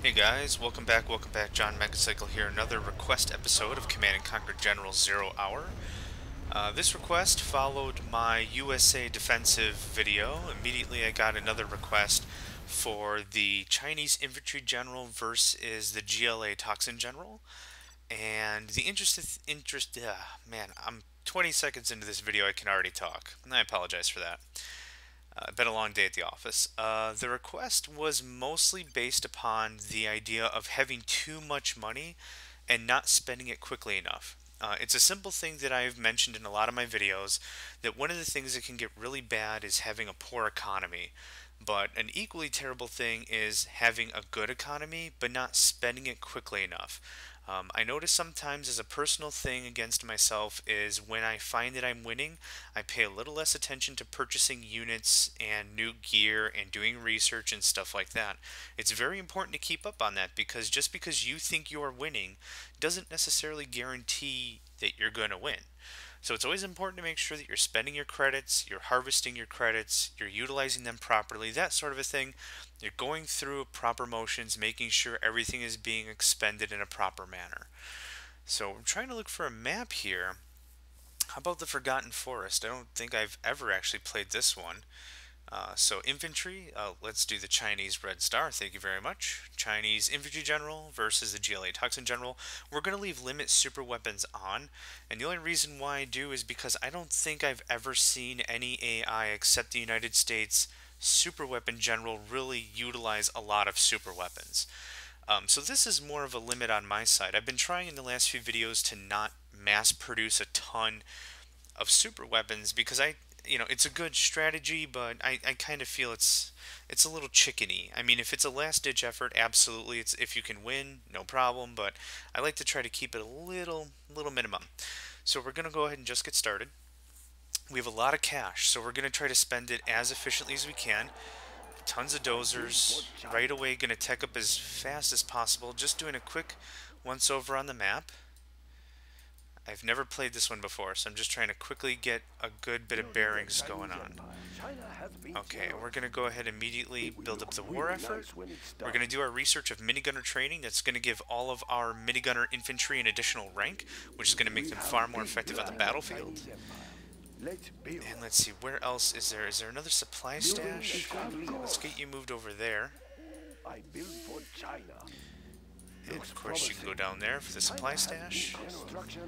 Hey guys, welcome back, John Megacycle here, another request episode of Command & Conquer General Zero Hour. This request followed my USA defensive video. Immediately I got another request for the Chinese Infantry General versus the GLA Toxin General. And the man, I'm 20 seconds into this video, I can already talk. I apologize for that. Been a long day at the office. The request was mostly based upon the idea of having too much money and not spending it quickly enough. It's a simple thing that I've mentioned in a lot of my videos, that one of the things that can get really bad is having a poor economy. But an equally terrible thing is having a good economy but not spending it quickly enough. I notice sometimes as a personal thing against myself is when I find that I'm winning, I pay a little less attention to purchasing units and new gear and doing research and stuff like that. It's very important to keep up on that, because just because you think you're winning doesn't necessarily guarantee that you're going to win. So it's always important to make sure that you're spending your credits, you're harvesting your credits, you're utilizing them properly, that sort of a thing. You're going through proper motions, making sure everything is being expended in a proper manner. So I'm trying to look for a map here. How about the Forgotten Forest? I don't think I've ever actually played this one. So infantry, let's do the Chinese Red Star, thank you very much. Chinese Infantry General versus the GLA Toxin General. We're going to leave limit super weapons on, and the only reason why I do is because I don't think I've ever seen any AI except the United States super weapon general really utilize a lot of super weapons. So this is more of a limit on my side. I've been trying in the last few videos to not mass produce a ton of super weapons because it's a good strategy, but I kind of feel it's a little chickeny. I mean, if it's a last-ditch effort, absolutely. It's if you can win, no problem, but I like to try to keep it a little minimum. So we're going to go ahead and just get started. We have a lot of cash, so we're going to try to spend it as efficiently as we can. Tons of dozers. Right away, going to tech up as fast as possible. Just doing a quick once-over on the map. I've never played this one before, so I'm just trying to quickly get a good bit of bearings going on. Okay, we're going to go ahead and immediately build up the war effort. We're going to do our research of minigunner training. That's going to give all of our minigunner infantry an additional rank, which is going to make them far more effective on the battlefield. And let's see, where else is there? Is there another supply stash? Let's get you moved over there. And of course you can go down there for the supply stash.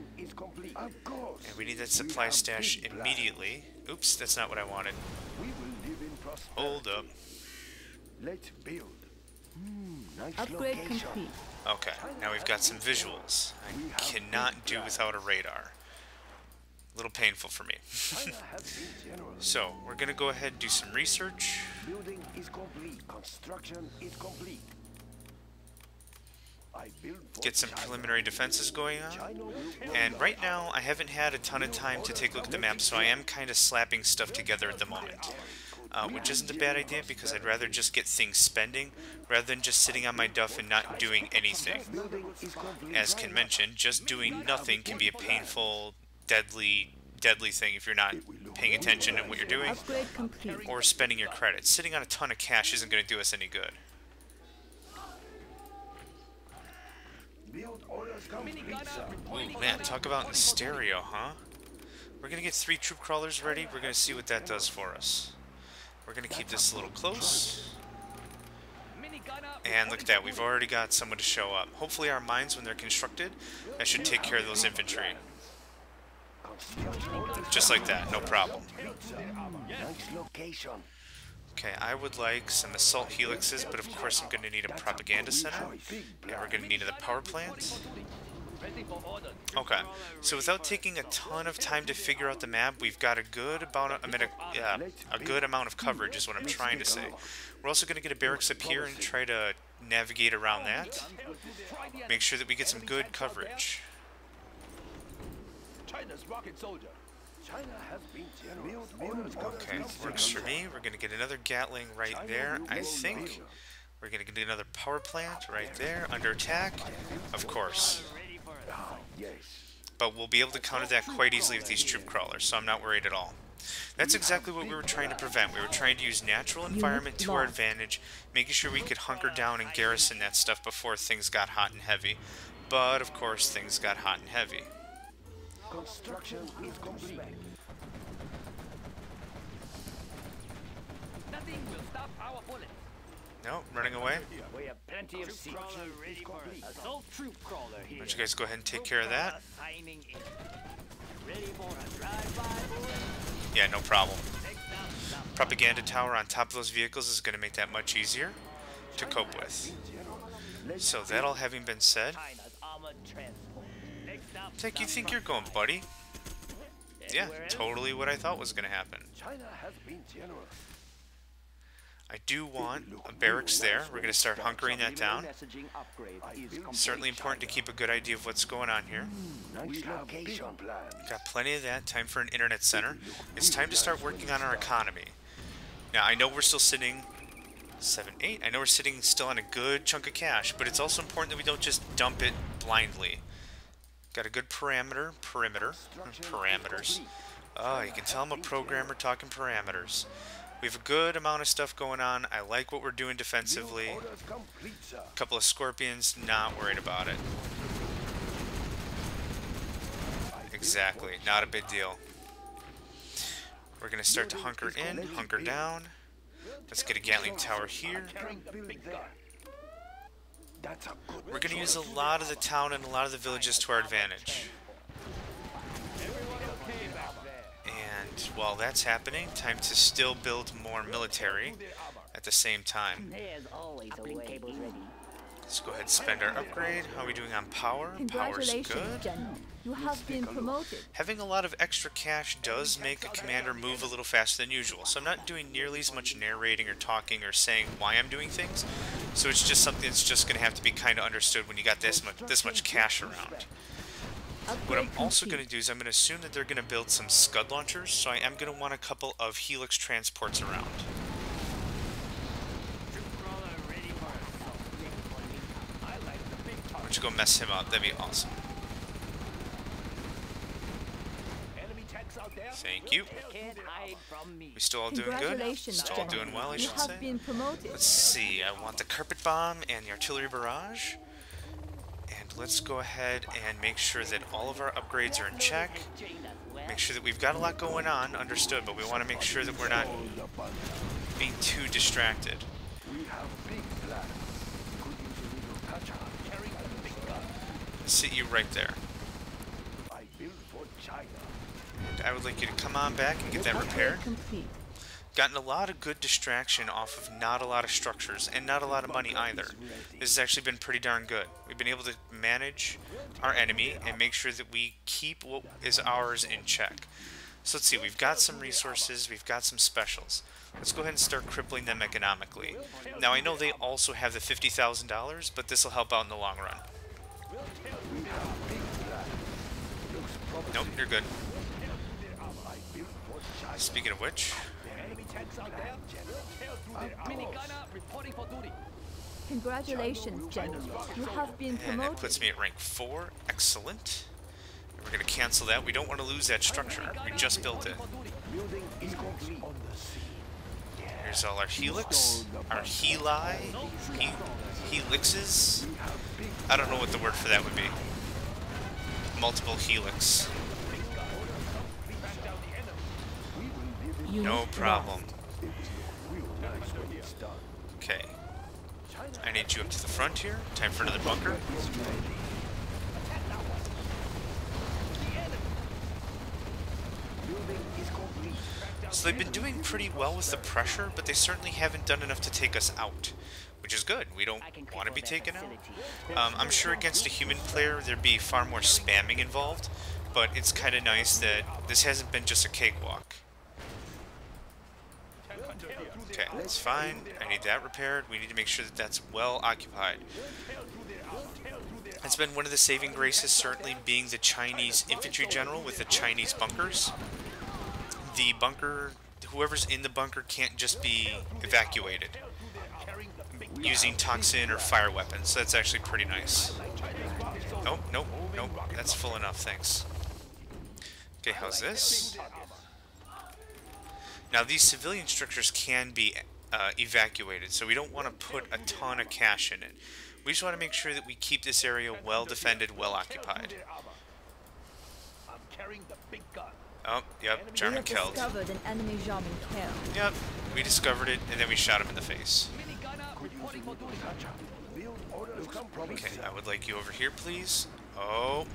And we need that supply stash immediately. Oops, that's not what I wanted. Hold up. Upgrade complete. Okay, now we've got some visuals. I cannot do without a radar. A little painful for me. So, we're going to go ahead and do some research. Building is complete. Construction is complete. Get some preliminary defenses going on. And right now, I haven't had a ton of time to take a look at the map, so I am kind of slapping stuff together at the moment. Which isn't a bad idea, because I'd rather just get things spending, rather than just sitting on my duff and not doing anything. As Ken mentioned, just doing nothing can be a painful, deadly thing if you're not paying attention to what you're doing, or spending your credits. Sitting on a ton of cash isn't going to do us any good. Ooh, man, talk about in stereo, huh? We're going to get 3 troop crawlers ready. We're going to see what that does for us. We're going to keep this a little close. And look at that, we've already got someone to show up. Hopefully our mines, when they're constructed, that should take care of those infantry. Just like that, no problem. Okay, I would like some assault helixes, but of course I'm going to need a propaganda center, and we're going to need a power plant. Okay, so without taking a ton of time to figure out the map, we've got a good amount of coverage is what I'm trying to say. We're also going to get a barracks up here and try to navigate around that. Make sure that we get some good coverage. Okay, works for me. We're going to get another Gatling right there, I think. We're going to get another power plant right there, under attack, of course. But we'll be able to counter that quite easily with these troop crawlers, so I'm not worried at all. That's exactly what we were trying to prevent. We were trying to use natural environment to our advantage, making sure we could hunker down and garrison that stuff before things got hot and heavy. But, of course, things got hot and heavy. Construction is complete. Nothing will stop our bullets. No, running away. We have plenty of seats. Assault troop crawler here. Why don't you guys go ahead and take care of that? Signing in. Ready for a drive-by, boys? Yeah, no problem. Take down some. Propaganda tower on top of those vehicles is going to make that much easier to cope with. So that all having been said, China's armored transport. Next up, Tech, you think you're going, buddy? Yeah, anywhere else? totally what I thought was going to happen. China has been generous. I do want a barracks there. We're going to start hunkering that down. Certainly important to keep a good idea of what's going on here. We have big plans. Got plenty of that. Time for an internet center. It's time to start working on our economy. Now, I know we're still sitting 7, 8. I know we're sitting still on a good chunk of cash, but it's also important that we don't just dump it blindly. Got a good parameters. Oh, you can tell I'm a programmer talking parameters. We have a good amount of stuff going on. I like what we're doing defensively. Orders complete, sir. A couple of scorpions, not worried about it. Exactly, not a big deal. We're going to start to hunker in, hunker down. Let's get a Gatling tower here. That's a good We're going to use a lot of the town and a lot of the villages to our advantage. And while that's happening, time to still build more military at the same time. There's always a way. Let's go ahead and spend our upgrade. How are we doing on power? Power's Congratulations, good. General. You have been promoted. Having a lot of extra cash does make a commander move a little faster than usual, so I'm not doing nearly as much narrating or talking or saying why I'm doing things. So it's just something that's just going to have to be kind of understood when you got this much cash around. What I'm also going to do is I'm going to assume that they're going to build some Scud launchers, so I am going to want a couple of Helix transports around. Troop crawler ready for assault. I like the big Why don't you go mess him up? That'd be awesome. enemy tanks out there. Thank you. Can't hide from me. We still all doing good? Congratulations, Still all General. doing well, I You should have say. been promoted. Let's see, I want the carpet bomb and the artillery barrage. And let's go ahead and make sure that all of our upgrades are in check. Make sure that we've got a lot going on, understood, but we want to make sure that we're not being too distracted. We have big plans. Could use a little touch-up. Carry the big gun. Let's sit you right there. I built for China. And I would like you to come on back and get that repaired. Complete. Gotten a lot of good distraction off of not a lot of structures and not a lot of money either. This has actually been pretty darn good. We've been able to manage our enemy and make sure that we keep what is ours in check. So let's see, we've got some resources, we've got some specials. Let's go ahead and start crippling them economically. Now I know they also have the $50,000, but this will help out in the long run. Nope, you're good. Speaking of which, Enemy tanks out there. Minigunner reporting for duty. Congratulations, General. You have been and that promoted. puts me at rank 4. Excellent. We're going to cancel that. We don't want to lose that structure. We just built it. Building is complete. On the sea. Here's all our helix, our heli, helixes. I don't know what the word for that would be. Multiple helix. No problem. Okay. I need you up to the front here. Time for another bunker. So they've been doing pretty well with the pressure, but they certainly haven't done enough to take us out, which is good. We don't want to be taken out. I'm sure against a human player there'd be far more spamming involved, but it's kind of nice that this hasn't been just a cakewalk. Okay, that's fine. I need that repaired. We need to make sure that that's well occupied. It's been one of the saving graces, certainly being the Chinese infantry general with the Chinese bunkers. The bunker, whoever's in the bunker can't just be evacuated using toxin or fire weapons. So that's actually pretty nice. Nope, nope, nope. That's full enough, thanks. Okay, how's this? Now these civilian structures can be evacuated, so we don't want to put a ton of cash in it. We just want to make sure that we keep this area well defended, well occupied. I'm carrying the big gun. Oh, yep, We German have killed. discovered an enemy German kill. Yep, we discovered it, and then we shot him in the face. Minigunner reporting for duty. Build orders complete. Okay, I would like you over here, please. Oh.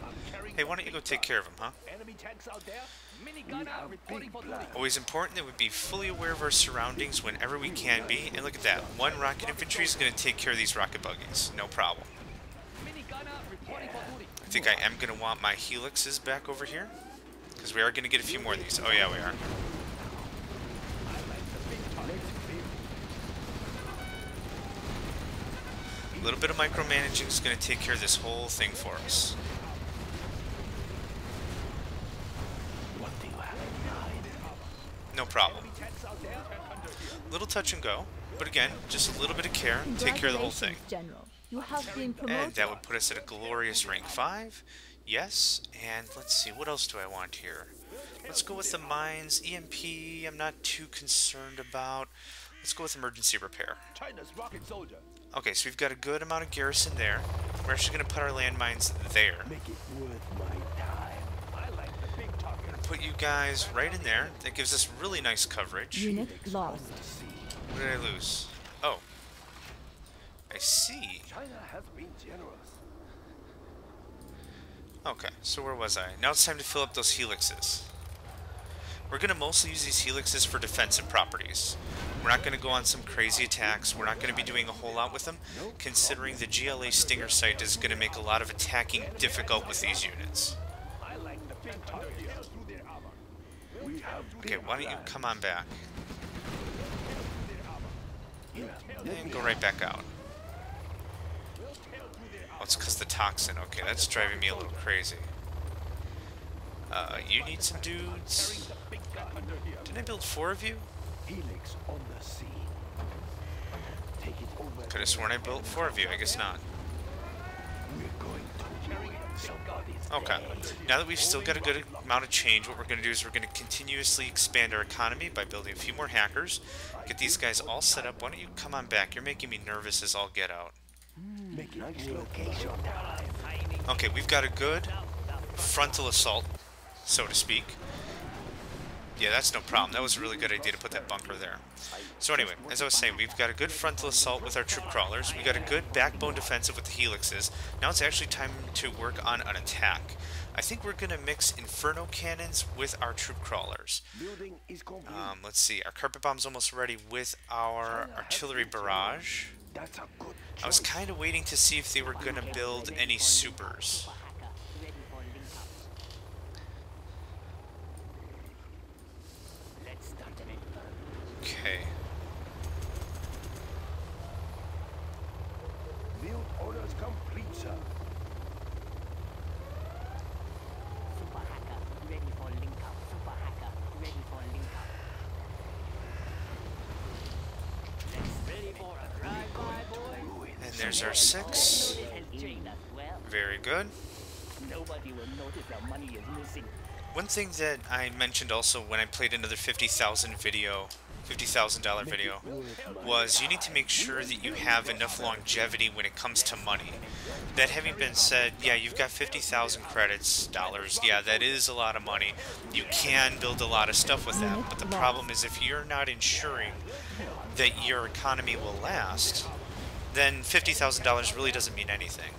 I'm carrying Hey, why don't you go take care of him, huh? enemy tanks out there. Minigunner reporting for duty. Always important that we be fully aware of our surroundings whenever we can be. And look at that. One rocket infantry is going to take care of these rocket buggies. No problem. Minigunner reporting for duty. I think I am going to want my helixes back over here. Because we are going to get a few more of these. Oh, yeah, we are. A little bit of micromanaging is going to take care of this whole thing for us. No problem. Little touch and go. But again, just a little bit of care. Take care of the whole thing. General. You have been And promoted. that would put us at a glorious rank 5. Yes, and let's see, what else do I want here? Let's go with the mines. EMP, I'm not too concerned about. Let's go with emergency repair. China's rocket soldier. Okay, so we've got a good amount of garrison there. We're actually going to put our landmines there. Make it worth my time. I like the big target. Put you guys right in there. That gives us really nice coverage. Unit lost. What did I lose? Oh. I see. China has been generous. Okay, so where was I? Now it's time to fill up those helixes. We're going to mostly use these helixes for defensive properties. We're not going to go on some crazy attacks. We're not going to be doing a whole lot with them, considering the GLA Stinger site is going to make a lot of attacking difficult with these units. I like the big target. We have Okay, why don't you come on back here. and go right back out. Oh, it's because the toxin. Okay, that's driving me a little crazy. You need some dudes. Didn't I build 4 of you? Helix on the scene. Take it over. Could have sworn I built 4 of you. I guess not. We're going to somebody's Okay. Now that we've still got a good amount of change, what we're going to do is we're going to continuously expand our economy by building a few more hackers. Get these guys all set up. Why don't you come on back? You're making me nervous as all get out. Make nice location. Okay, we've got a good frontal assault, so to speak. Yeah, that's no problem. That was a really good idea to put that bunker there. So anyway, as I was saying, we've got a good frontal assault with our troop crawlers. We got a good backbone defensive with the helixes. Now it's actually time to work on an attack. I think we're going to mix inferno cannons with our troop crawlers. Building is complete. Let's see, our carpet bomb's almost ready with our artillery barrage. That's a good I was choice. kind of waiting to see if they were going to build any supers. Okay. Build orders complete, sir. Super hacker, ready for link up. Super hacker, ready for link up. Ready for a drive-by, boy? And there's our 6. Treat us well. Very good. Nobody will notice our money is missing. One thing that I mentioned also when I played another $50,000 video, $50,000 video, was you need to make sure that you have enough longevity when it comes to money. That having been said, yeah, you've got 50,000 credits, dollars, yeah, that is a lot of money. You can build a lot of stuff with that, but the problem is if you're not ensuring that your economy will last, then $50,000 really doesn't mean anything.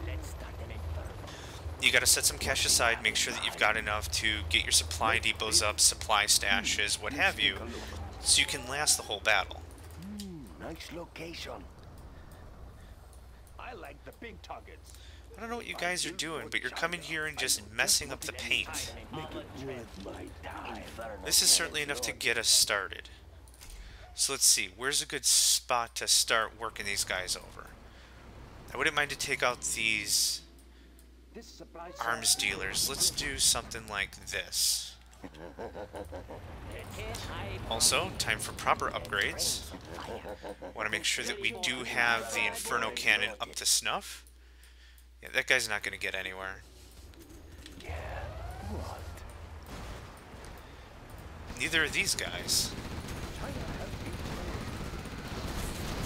Let's start an inferno. You got to set some cash aside, make sure that you've got enough to get your supply depots up, supply stashes, what have you, so you can last the whole battle. Nice location. I like the big targets. I don't know what you guys are doing, but you're coming here and just messing up the paint. Make it worth my time. This is certainly enough to get us started. So let's see, where's a good spot to start working these guys over? I wouldn't mind to take out these This supply arms dealers. Let's do something like this. Also, time for proper upgrades. Want to make sure that we do have the Inferno Cannon up to snuff. Yeah, that guy's not going to get anywhere. neither are these guys.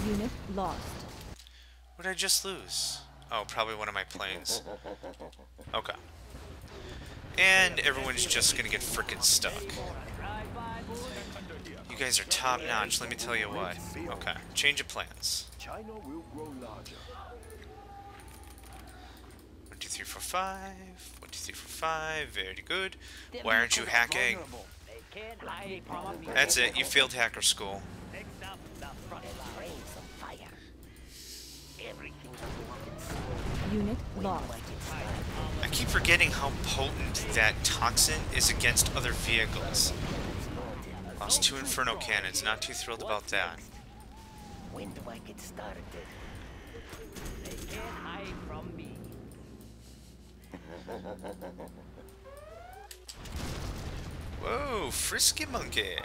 Unit lost. What did I just lose? Oh, probably one of my planes. Okay. And everyone's just gonna get frickin' stuck. You guys are top notch, let me tell you what. Okay, change of plans. China will grow larger. 1, 2, 3, 4, 5. 1, 2, 3, 4, 5. Very good. Why aren't you hacking? They can't hide from me. That's it, you failed hacker school. Next up, the front line. Rain some fire. Everything's Unit lost. I keep forgetting how potent that toxin is against other vehicles. Lost 2 Inferno cannons, not too thrilled about that. When do I get started? They can't hide from me. Whoa, frisky monkey.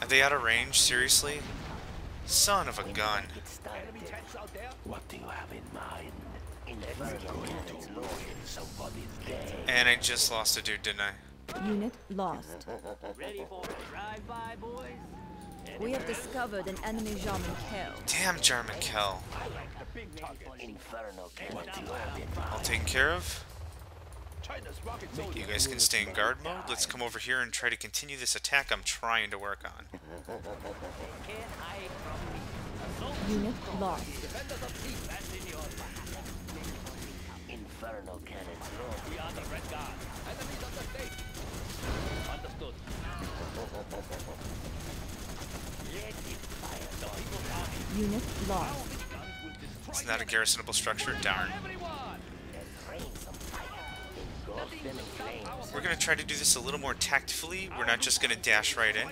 Are they out of range? Seriously? Son of a gun. What do you have in mind? And I just lost a dude, didn't I? Unit lost. Ready for a drive-by, boys? We have discovered an enemy German kill. Damn German Kell. Inferno cannon. All taken care of? China's rocket You guys can stay in guard mode. Let's come over here and try to continue this attack I'm trying to work on. Can't hide from me. Unit lost. Inferno cannons. We are the Red Guard. Enemies on the stage. Understood. Unit lost. It's not a garrisonable structure, darn. We're going to try to do this a little more tactfully. We're not just going to dash right in.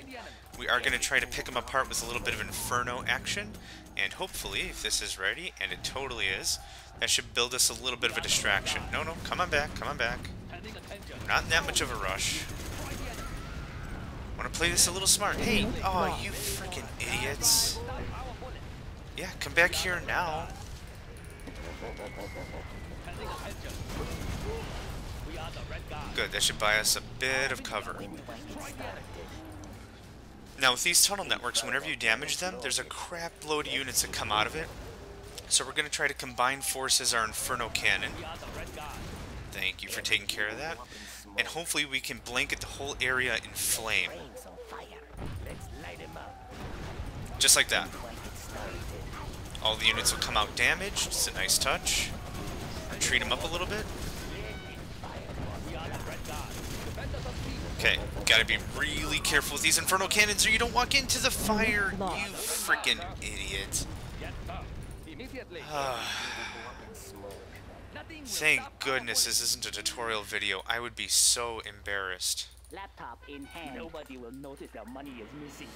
We are going to try to pick them apart with a little bit of Inferno action. And hopefully, if this is ready, and it totally is, that should build us a little bit of a distraction. No, no, come on back, come on back. We're not in that much of a rush. Want to play this a little smart. Hey, oh, you freaking idiots. Yeah, come back here now. Good, that should buy us a bit of cover. Now with these tunnel networks, whenever you damage them, there's a crap load of units that come out of it. So we're going to try to combine forces our Inferno Cannon. Thank you for taking care of that. And hopefully we can blanket the whole area in flame. Just like that. All the units will come out damaged. It's a nice touch. Retreat them up a little bit. Okay, gotta be really careful with these Inferno Cannons or you don't walk into the fire, you freaking idiot. Thank goodness this isn't a tutorial video. I would be so embarrassed. Laptop in hand. Nobody will notice their money is missing.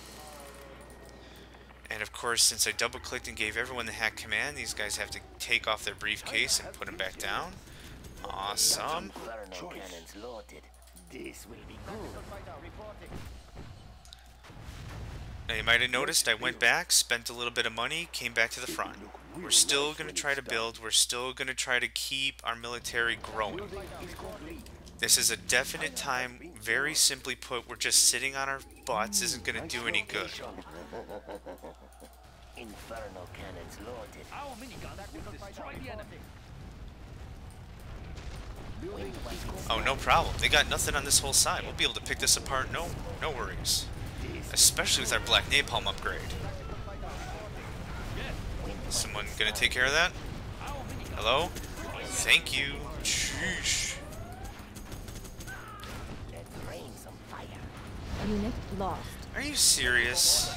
And of course, since I double-clicked and gave everyone the hack command, these guys have to take off their briefcase and put them back down. Awesome. Inferno cannons loaded. This will be good. Now you might have noticed I went back, spent a little bit of money, came back to the front. We're still going to try to build, we're still going to try to keep our military growing. This is a definite time, very simply put, we're just sitting on our butts isn't going to do any good. Inferno cannons loaded. Our miniguns will destroy the enemy. Oh, no problem. They got nothing on this whole side. We'll be able to pick this apart, no worries. Especially with our black napalm upgrade. Someone gonna take care of that? Hello? Thank you. Sheesh. Unit lost. Are you serious?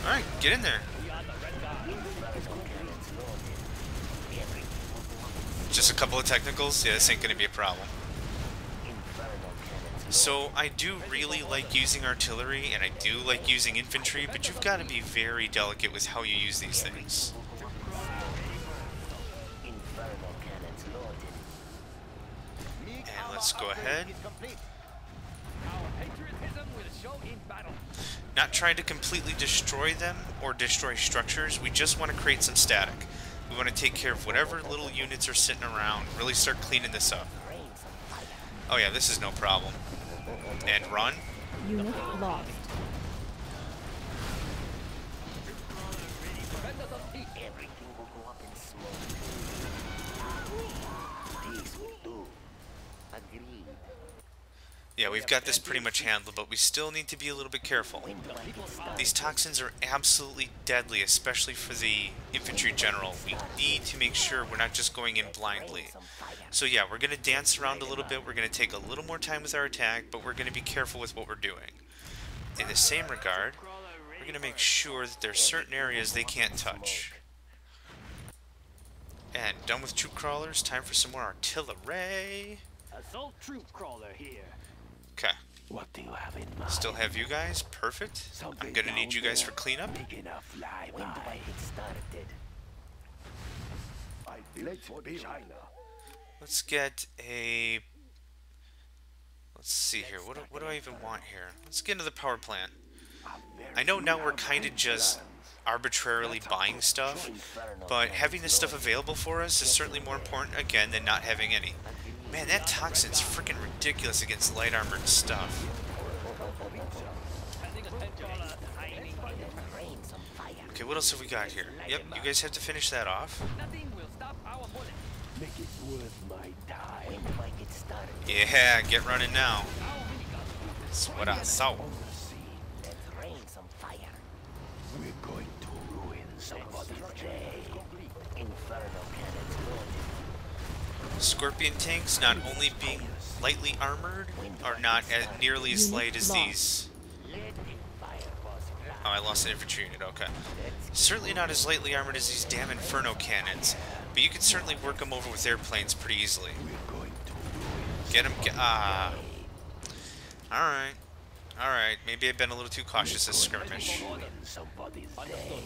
Alright, get in there. Just a couple of technicals? Yeah, this ain't gonna be a problem. So, I do really like using artillery, and I do like using infantry, but you've got to be very delicate with how you use these things. And let's go ahead. Not trying to completely destroy them or destroy structures, we just want to create some static. We want to take care of whatever little units are sitting around, really start cleaning this up. Oh yeah, this is no problem. And run. Unit lost. Everything will go up in smoke. This will do. Agreed. Yeah, we've got this pretty much handled, but we still need to be a little bit careful. These toxins are absolutely deadly, especially for the infantry general. We need to make sure we're not just going in blindly. So yeah, we're going to dance around a little bit. We're going to take a little more time with our attack, but we're going to be careful with what we're doing. In the same regard, we're going to make sure that there's certain areas they can't touch. And done with troop crawlers, time for some more artillery. Assault troop crawler here. Okay. What do you have in mind? Still have you guys. Perfect. I'm gonna need you guys for cleanup. Big enough fly When do I get started? I built for China. Let's get a... Let's see here. What do I even want here? Let's get into the power plant. I know now we're kind of just arbitrarily buying stuff, but having this stuff available for us is certainly more important, again, than not having any. Man, that toxin's freaking ridiculous against light armored stuff. Okay, what else have we got here? Yep, you guys have to finish that off. Nothing will stop our bullets. Make it worth my time. When do I get started? Yeah, get running now. That's what I thought. On the sea, Let's rain some fire. we're going to ruin somebody's day. Inferno cannons loaded. Scorpion tanks, not only being lightly armored, are not as nearly as light as these. Let it fire, boss. Oh, I lost an infantry unit, okay. Certainly not as lightly armored as these damn Inferno cannons, but you can certainly work them over with airplanes pretty easily. We're going to ruin Get them, Alright. Alright, maybe I've been a little too cautious this skirmish. somebody's day.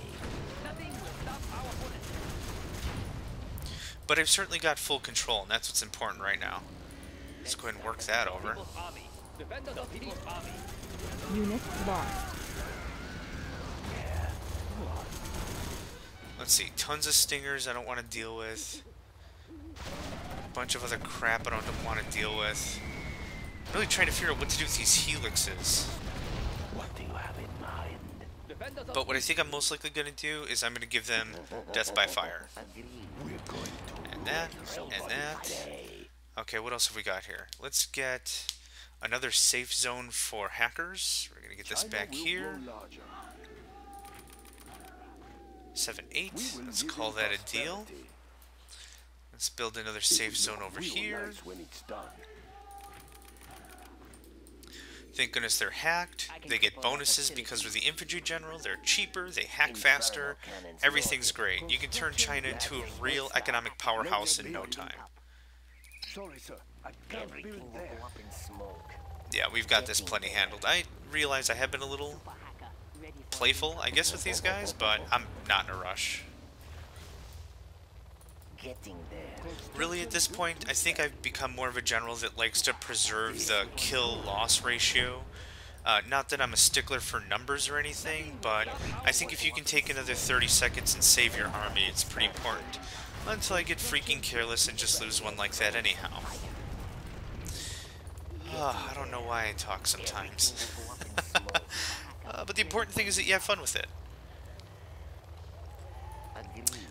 Nothing will stop our bullets. But I've certainly got full control, and that's what's important right now. Let's go ahead and work that over. People's army. Defenders of People's army. Unit lost. Let's see, tons of stingers I don't want to deal with. A bunch of other crap I don't want to deal with. I'm really trying to figure out what to do with these helixes. What do you have in mind? Defenders of But what I think I'm most likely going to do is I'm going to give them death by fire. We're going to And that, and that. Okay, what else have we got here? Let's get another safe zone for hackers. We're going to get this back here. 7-8. Let's call that a deal. Let's build another safe zone over here. When it's done. Thank goodness they're hacked. They get bonuses because we're the infantry general. They're cheaper. They hack faster. Everything's great. You can turn China into a real economic powerhouse in no time. Sorry, sir. I can't Everything build will there. go up in smoke. Yeah, we've got this plenty handled. I realize I have been a little playful, I guess, with these guys, but I'm not in a rush. Getting there. Really, at this point, I think I've become more of a general that likes to preserve the kill-loss ratio. Not that I'm a stickler for numbers or anything, but I think if you can take another 30 seconds and save your army, it's pretty important. Until I get freaking careless and just lose one like that anyhow. I don't know why I talk sometimes. But the important thing is that you have fun with it.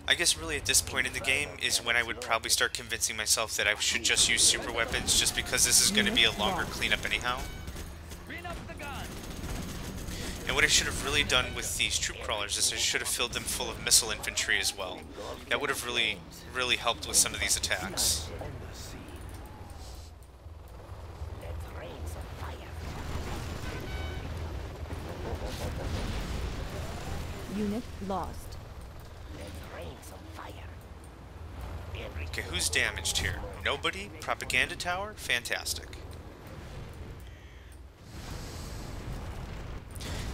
I guess really at this point in the game is when I would probably start convincing myself that I should just use super weapons just because this is going to be a longer cleanup anyhow. Bring up the gun. And what I should have really done with these troop crawlers is I should have filled them full of missile infantry as well. That would have really helped with some of these attacks. On the sea. Let's rain some fire. Unit lost. Let's rain some fire. Okay, who's damaged here? Nobody? Propaganda tower? Fantastic.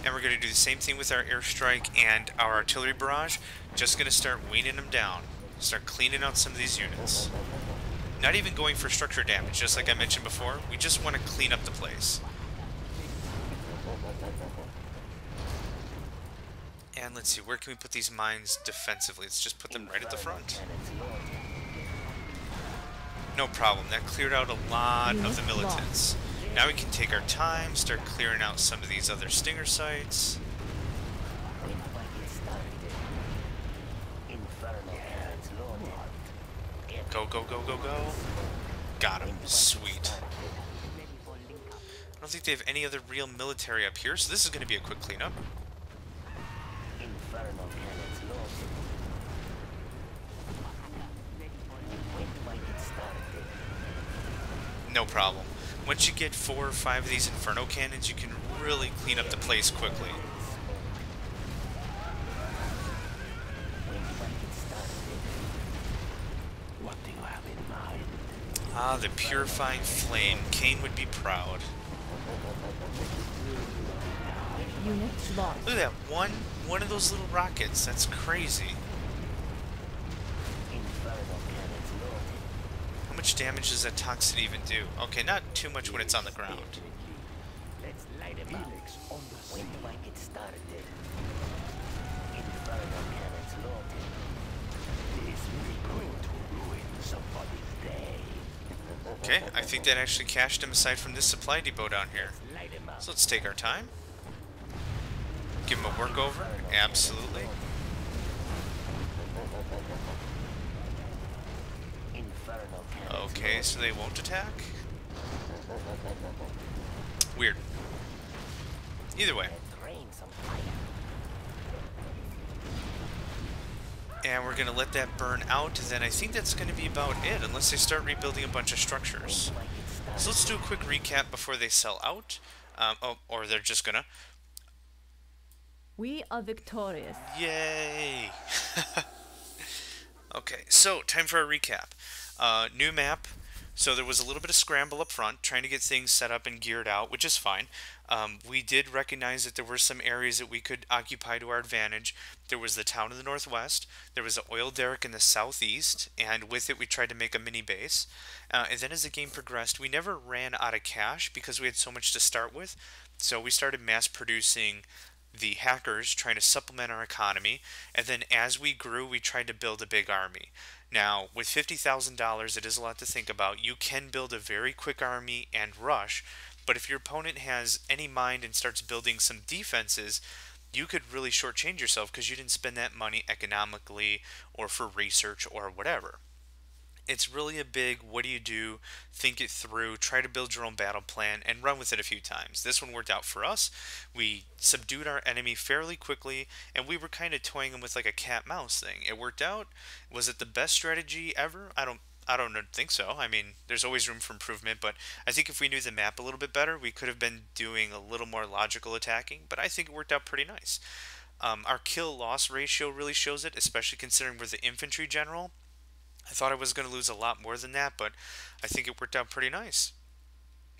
And we're going to do the same thing with our airstrike and our artillery barrage. Just going to start weaning them down. Start cleaning out some of these units. Not even going for structure damage, just like I mentioned before. We just want to clean up the place. And let's see, where can we put these mines defensively? Let's just put them right at the front. No problem. That cleared out a lot of the Unit militants. Now we can take our time, start clearing out some of these other stinger sites. When fight gets started. Infernal cannons loaded. Go, go, go, go, go. Got him. Sweet. Ready for link up. I don't think they have any other real military up here, so this is going to be a quick cleanup. Infernal cannons loaded. Super hacker. Ready for link up. When fight gets started. No problem. Once you get 4 or 5 of these Inferno cannons, you can really clean up the place quickly. When fight gets started. What do you have in mind? Ah, the purifying flame. Kane would be proud. Unit lost. Look at that. One of those little rockets. That's crazy. Infernal cannons loaded. How much damage does that toxin even do? Okay, not too much when it's on the ground. Let's light him up. Phoenix on the When scene. fight gets started. Infernal cannons loaded. Is really going to ruin somebody's day. Okay, I think that actually cashed him aside from this supply depot down here. Light him up. So let's take our time. Give him a workover. Absolutely. Infernal cannons Okay, so they won't attack? Weird. Either way. Let's rain some fire. And we're going to let that burn out, and then I think that's going to be about it, unless they start rebuilding a bunch of structures. Fight gets started. So let's do a quick recap before they sell out. Or they're just gonna. We are victorious. Yay! Okay, so time for a recap. New map. So there was a little bit of scramble up front, trying to get things set up and geared out, which is fine. We did recognize that there were some areas that we could occupy to our advantage. There was the town in the northwest, there was an oil derrick in the southeast, and with it we tried to make a mini base. And then as the game progressed, we never ran out of cash because we had so much to start with. So we started mass producing the hackers, trying to supplement our economy, and then as we grew, we tried to build a big army. Now, with $50,000, it is a lot to think about. You can build a very quick army and rush, but if your opponent has any mind and starts building some defenses, you could really shortchange yourself because you didn't spend that money economically or for research or whatever. It's really a big, what do, think it through, try to build your own battle plan, and run with it a few times. This one worked out for us. We subdued our enemy fairly quickly, and we were kind of toying him with like a cat-mouse thing. It worked out. Was it the best strategy ever? I don't think so. I mean, there's always room for improvement, but I think if we knew the map a little bit better, we could have been doing a little more logical attacking, but I think it worked out pretty nice. Our kill-loss ratio really shows it, especially considering we're the infantry general. I thought I was going to lose a lot more than that, but I think it worked out pretty nice.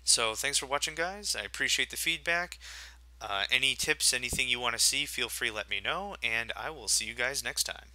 So thanks for watching, guys. I appreciate the feedback. Any tips, anything you want to see, feel free to let me know, and I will see you guys next time.